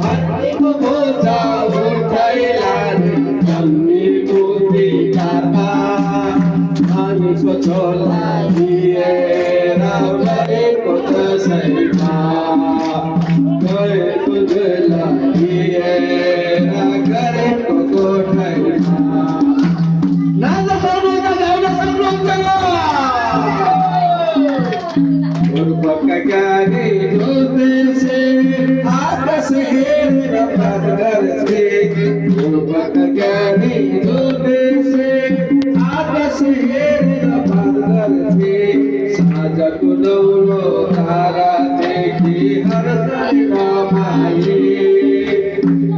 धरती को बोझा उठाइला रे जन्मी मुक्ति दाता पानी को छोला दिए रावरे को दसैमा गए तुझला दिए करे को कोठैमा नादा सोनू का गाना सब लोग चलो पूर्वक ज्ञानी ज्योति से आकाश घेर पत्थर से पूर्वक ज्ञानी ज्योति से आकाश घेर पत्थर से साजा कुलौरो तारा देखी हर सैना माई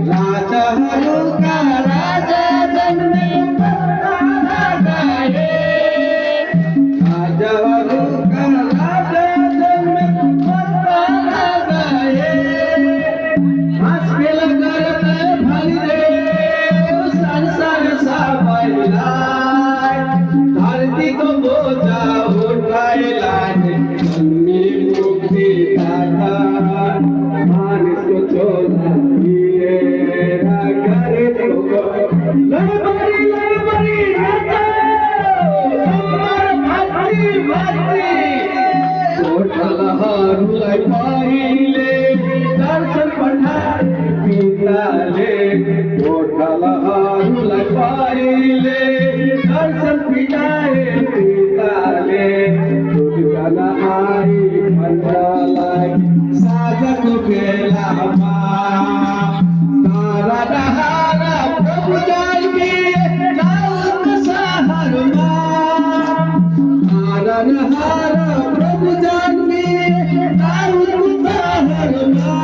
राजा हरु का राजा जन्मे पत्ता गाए राजा हरु का राजा जन्मे पत्ता गाए हास केला करते भली दे संसार साबैला धरती को बोझा उठाइला रे जन्मी मुक्ति दाता मानिस को छोला दिए करे को लड़बड़ी नाचो अमर भक्ति भक्ति कोठल हारुलाई पाहिले दर्शन पठाए पिताले कोठल हारुलाई पाहिले दर्शन पिताए पिताले दुर्गना आई भंडालाई साजको बेलामा तारा डहारा प्रभु जान्मी दाउद सहरमा तारा डहारा प्रभु जान्मी दाउद सहरमा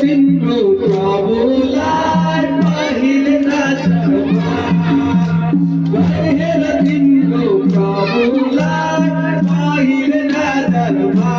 तिम्रो प्रभुलाई पहिले नाचमा हेर तिम्रो प्रभुलाई पहिले नाचमा